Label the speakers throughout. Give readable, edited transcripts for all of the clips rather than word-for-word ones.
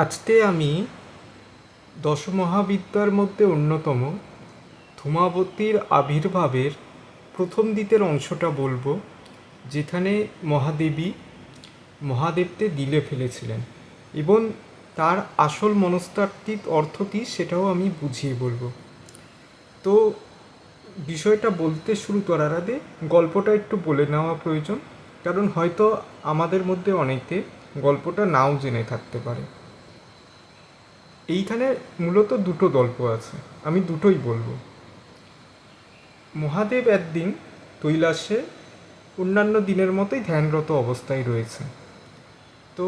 Speaker 1: আজকে আমি দশমহাবিদ্যার মধ্যে অন্যতম ধূমাবতীর আবির্ভাবের প্রথম দিকের অংশটা বলবো, যেখানে মহাদেবী মহাদেবকে গিলে ফেলেছিলেন এবং তার আসল মনস্তাত্ত্বিক অর্থ কী সেটাও আমি বুঝিয়ে বলবো। তো বিষয়টা বলতে শুরু করার আগে গল্পটা একটু বলে নেওয়া প্রয়োজন, কারণ হয়তো আমাদের মধ্যে অনেকে গল্পটা নাও জেনে থাকতে পারে। এইখানে মূলত দুটো গল্প আছে, আমি দুটোই বলবো। মহাদেব একদিন কৈলাসে অন্যান্য দিনের মতোই ধ্যানরত অবস্থায় রয়েছে। তো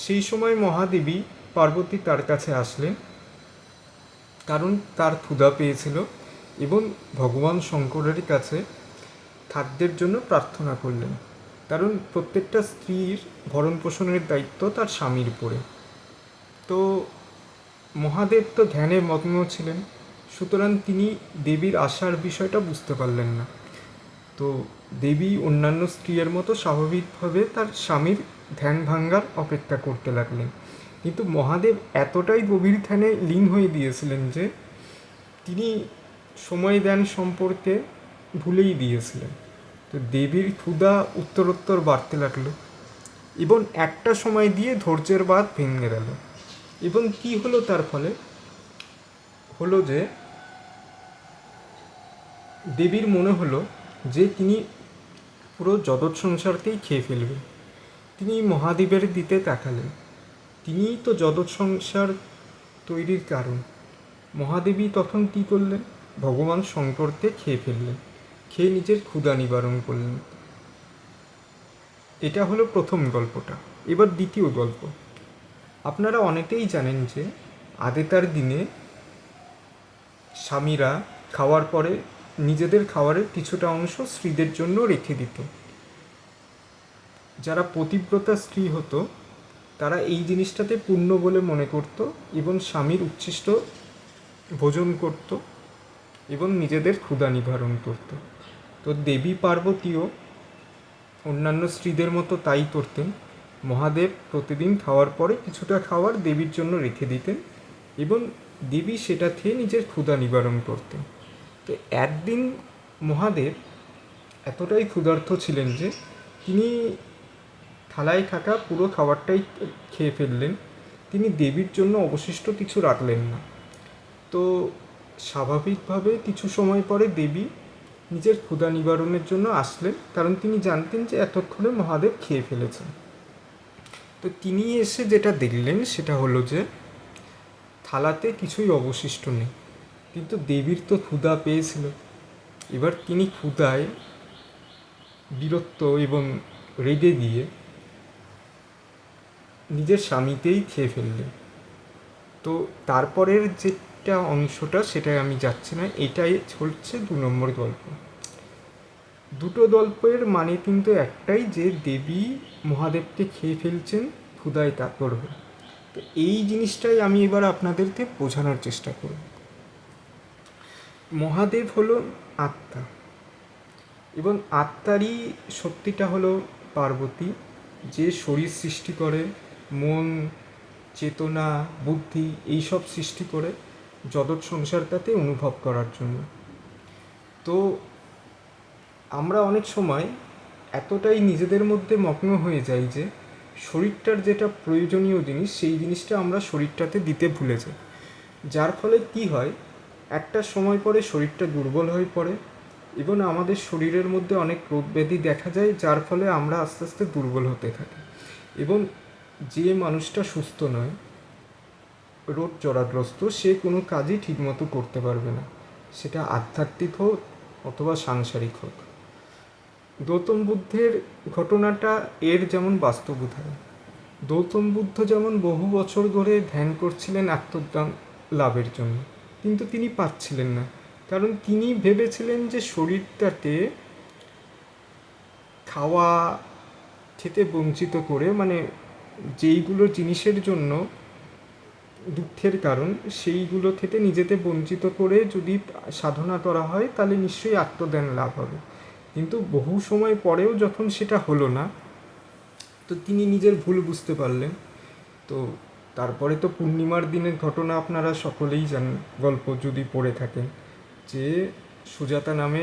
Speaker 1: সেই সময় মহাদেবী পার্বতী তার কাছে আসলেন, কারণ তার ক্ষুধা পেয়েছিল এবং ভগবান শঙ্করের কাছে খাদ্যের জন্য প্রার্থনা করলেন, কারণ প্রত্যেকটা স্ত্রীর ভরণ পোষণের দায়িত্ব তার স্বামীর উপরে। তো মহাদেব তো ধ্যানে মগ্ন ছিলেন, সুতরাং তিনি দেবীর আসার বিষয়টা বুঝতে পারলেন না। তো দেবী অন্যান্য স্ত্রীর মতো স্বাভাবিকভাবে তার স্বামীর ধ্যান ভাঙ্গার অপেক্ষা করতে লাগলেন, কিন্তু মহাদেব এতটাই গভীর ধ্যানে লীন হয়ে দিয়েছিলেন যে তিনি সময় ধ্যান সম্পর্কে ভুলেই দিয়েছিলেন। তো দেবীর ক্ষুধা উত্তরোত্তর বাড়তে লাগলো এবং একটা সময় দিয়ে ধৈর্যের বাঁধ ভেঙে গেল। এবং কি হলো তার ফলে? হলো যে দেবীর মনে হলো যে তিনি পুরো জগৎ সংসারকেই খেয়ে ফেলবে। তিনি মহাদেবের দিকে তাকালেন, তিনিই তো জগৎ সংসার তৈরির কারণ। মহাদেবী তখন কী করলেন? ভগবান শঙ্করকে খেয়ে ফেললেন, খেয়ে নিজের ক্ষুধা নিবারণ করলেন। এটা হলো প্রথম গল্পটা। এবার দ্বিতীয় গল্প। আপনারা অনেকেই জানেন যে আগেকার দিনে স্বামীরা খাওয়ার পরে নিজেদের খাবারের কিছুটা অংশ স্ত্রীদের জন্য রেখে দিত। যারা পতিব্রতা স্ত্রী হতো তারা এই জিনিসটাতে পুণ্য বলে মনে করত এবং স্বামীর উচ্ছিষ্ট ভোজন করত এবং নিজেদের ক্ষুধা নিবারণ করত। তো দেবী পার্বতীও অন্যান্য স্ত্রীদের মতো তাই করতেন। মহাদেব প্রতিদিন খাওয়ার পরে কিছুটা খাবার দেবীর জন্য রেখে দিতেন এবং দেবী সেটা খেয়ে নিজের ক্ষুধা নিবারণ করতেন। তো একদিন মহাদেব এতটাই ক্ষুধার্ত ছিলেন যে তিনি থালায় থাকা পুরো খাবারটাই খেয়ে ফেললেন, তিনি দেবীর জন্য অবশিষ্ট কিছু রাখলেন না। তো স্বাভাবিকভাবে কিছু সময় পরে দেবী নিজের ক্ষুধা নিবারণের জন্য আসলেন, কারণ তিনি জানতেন যে এতক্ষণে মহাদেব খেয়ে ফেলেছেন। তো তিনি এসে যেটা দেখলেন সেটা হলো যে থালাতে কিছুই অবশিষ্ট নেই, কিন্তু দেবীর তো ক্ষুধা পেয়েছিল। এবার তিনি ক্ষুধায় বিরক্ত এবং রেগে গিয়ে নিজের স্বামীকেই খেয়ে ফেললেন। তো তারপরের যেটা অংশটা সেটাই আমি যাচ্ছি না, এটাই হচ্ছে 2 নম্বর গল্প। দুটো গল্পের মানে কিন্তু একটাই, যে দেবী মহাদেবকে খেয়ে ফেলছেন ক্ষুধায় কাতর হয়ে। তো এই জিনিসটাই আমি এবার আপনাদেরকে বোঝানোর চেষ্টা করব। মহাদেব হলো আত্মা এবং আত্মারই শক্তিটা হলো পার্বতী, যে শরীর সৃষ্টি করে, মন, চেতনা, বুদ্ধি এইসব সৃষ্টি করে জগৎ সংসারটাতে অনুভব করার জন্য। তো আমরা অনেক সময় এতটাই নিজেদের মধ্যে মগ্ন হয়ে যাই যে শরীরটার যেটা প্রয়োজনীয় জিনিস সেই জিনিসটা আমরা শরীরটাতে দিতে ভুলে যাই, যার ফলে কি হয়, একটা সময় পরে শরীরটা দুর্বল হয়ে পড়ে এবং আমাদের শরীরের মধ্যে অনেক রোগ ব্যাধি দেখা যায়, যার ফলে আমরা আস্তে আস্তে দুর্বল হতে থাকি। এবং যে মানুষটা সুস্থ নয়, রোগ জরাগ্রস্ত, সে কোনো কাজই ঠিকমতো করতে পারবে না, সেটা আধ্যাত্মিক হোক অথবা সাংসারিক হোক। গৌতম বুদ্ধের ঘটনাটা এর যেমন বাস্তব উদাহরণ। গৌতম বুদ্ধ যেমন বহু বছর ধরে ধ্যান করছিলেন আত্মজ্ঞান লাভের জন্য, কিন্তু তিনি পাচ্ছিলেন না, কারণ তিনি ভেবেছিলেন যে শরীরটাকে খাওয়া খেতে বঞ্চিত করে, মানে যেইগুলো জিনিসের জন্য দুঃখের কারণ সেইগুলো থেকে নিজেকে বঞ্চিত করে যদি সাধনা করা হয় তাহলে নিশ্চয়ই আত্মজ্ঞান লাভ হবে। কিন্তু বহু সময় পরেও যখন সেটা হলো না, তো তিনি নিজের ভুল বুঝতে পারলেন। তো তারপরে তো পূর্ণিমার দিনের ঘটনা আপনারা সকলেই জানেন, গল্প যদি পড়ে থাকেন, যে সুজাতা নামে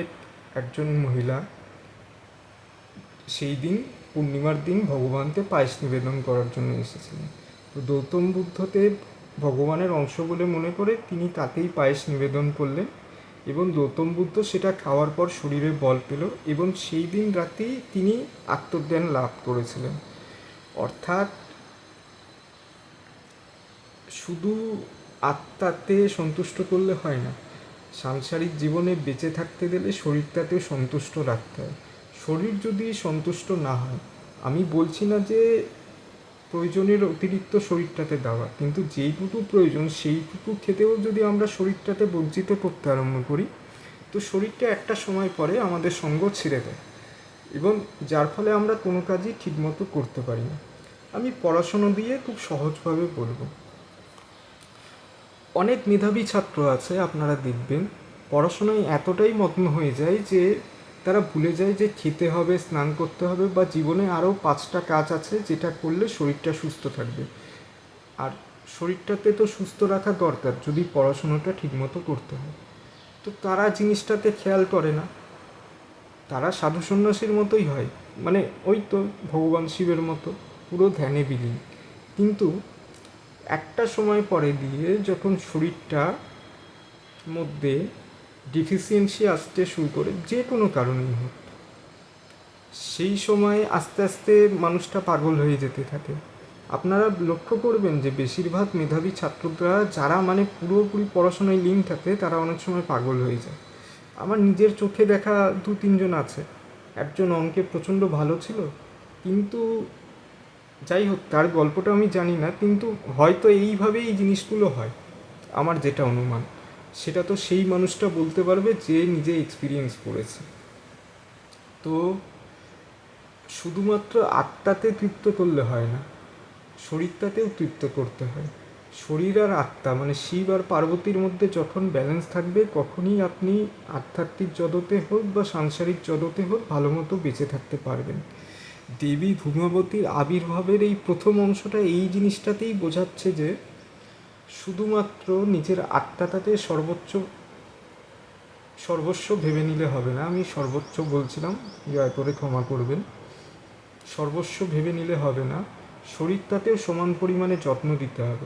Speaker 1: একজন মহিলা সেই দিন পূর্ণিমার দিন ভগবানকে পায়েস নিবেদন করার জন্য এসেছিলেন। তো গৌতম বুদ্ধদেব ভগবানের অংশ বলে মনে করে তিনি তাকেই পায়েস নিবেদন করলেন, এবং গৌতম বুদ্ধ সেটা খাওয়ার পর শরীরে বল পেল, এবং সেই দিন রাতেই তিনি আত্মজ্ঞান লাভ করেছিলেন। অর্থাৎ শুধু আত্মাতে সন্তুষ্ট করলে হয় না, সাংসারিক জীবনে বেঁচে থাকতে গেলে শরীরটাতেও সন্তুষ্ট রাখতে হয়। শরীর যদি সন্তুষ্ট না হয়, আমি বলছি না যে প্রয়োজনের অতিরিক্ত শরীরটাতে দেওয়া, কিন্তু যেইটুকু প্রয়োজন সেইটুকু খেতেও যদি আমরা শরীরটাতে বঞ্চিত করতে আরম্ভ করি, তো শরীরটা একটা সময় পরে আমাদের সঙ্গ ছেড়ে দেয়, এবং যার ফলে আমরা কোনো কাজই ঠিকমতো করতে পারি না। আমি পড়াশুনো দিয়ে খুব সহজভাবে বলবো। অনেক মেধাবী ছাত্র আছে, আপনারা দেখবেন পড়াশোনায় এতটাই মগ্ন হয়ে যায় যে তারা ভুলে যায় যে খেতে হবে, স্নান করতে হবে, বা জীবনে আরও 5টা কাজ আছে যেটা করলে শরীরটা সুস্থ থাকবে। আর শরীরটাতে তো সুস্থ রাখা দরকার যদি পড়াশোনাটা ঠিকমতো করতে হয়। তো তারা জিনিসটাতে খেয়াল করে না, তারা সাধু সন্ন্যাসীর মতোই হয়, মানে ওই তো ভগবান শিবের মতো পুরো ধ্যানে বিলীন। কিন্তু একটা সময় পরে দিয়ে যখন শরীরটা মধ্যে ডিফিসিয়েন্সি আসতে শুরু করে, যে কোনো কারণেই হোক, সেই সময় আস্তে আস্তে মানুষটা পাগল হয়ে যেতে থাকে। আপনারা লক্ষ্য করবেন যে বেশিরভাগ মেধাবী ছাত্ররা যারা মানে পুরোপুরি পড়াশোনায় লিন থাকে, তারা অনেক সময় পাগল হয়ে যায়। আমার নিজের চোখে দেখা 2-3 জন আছে। একজন অঙ্কে প্রচণ্ড ভালো ছিল, কিন্তু যাই হোক তার গল্পটা আমি জানি না, কিন্তু হয়তো এইভাবেই এই জিনিসগুলো হয়, আমার যেটা অনুমান। সেটা তো সেই মানুষটা বলতে পারবে যে নিজে এক্সপিরিয়েন্স করেছে। তো শুধুমাত্র আত্মাতে তৃপ্ত করলে হয় না, শরীরটাতেও তৃপ্ত করতে হয়। শরীর আর আত্মা মানে শিব আর পার্বতীর মধ্যে যখন ব্যালেন্স থাকবে, তখনই আপনি আধ্যাত্মিক জগতে হোক বা সাংসারিক জগতে হোক ভালো মতো বেঁচে থাকতে পারবেন। দেবী ভূমাবতীর আবির্ভাবের এই প্রথম অংশটা এই জিনিসটাতেই বোঝাচ্ছে যে শুধুমাত্র নিজের আত্মাটাতে সর্বস্ব ভেবে নিলে হবে না। আমি সর্বোচ্চ বলছিলাম, দয়া করে ক্ষমা করবেন। সর্বস্ব ভেবে নিলে হবে না, শরীরটাতেও সমান পরিমাণে যত্ন দিতে হবে।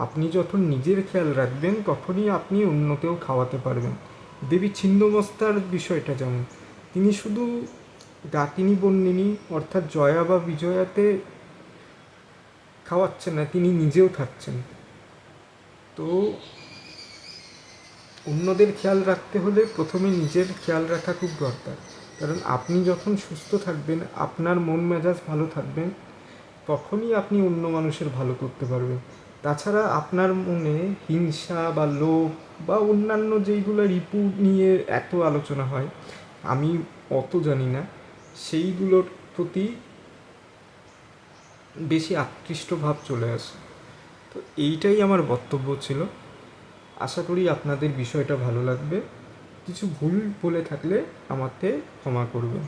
Speaker 1: আপনি যখন নিজের খেয়াল রাখবেন, তখনই আপনি অন্যকেও খাওয়াতে পারবেন। দেবী ছিন্নমস্তার বিষয়টা যেমন, তিনি শুধু ডাকিনী বন্যিনী অর্থাৎ জয়া বা বিজয়াতে খাওয়াচ্ছেন না, তিনি নিজেও থাকছেন। তো অন্যদের খেয়াল রাখতে হলে প্রথমে নিজের খেয়াল রাখা খুব দরকার। কারণ আপনি যখন সুস্থ থাকবেন, আপনার মন মেজাজ ভালো থাকবেন, তখনই আপনি অন্য মানুষের ভালো করতে পারবেন। তাছাড়া আপনার মনে হিংসা বা লোভ বা অন্যান্য যেইগুলো রিপু নিয়ে এত আলোচনা হয়, আমি অত জানি না, সেইগুলোর প্রতি বেশি আকৃষ্ট ভাব চলে আসে। তো এইটাই আমার বক্তব্য ছিল। আশা করি আপনাদের বিষয়টা ভালো লাগবে। কিছু ভুল বলে থাকলে আমাকে ক্ষমা করবেন।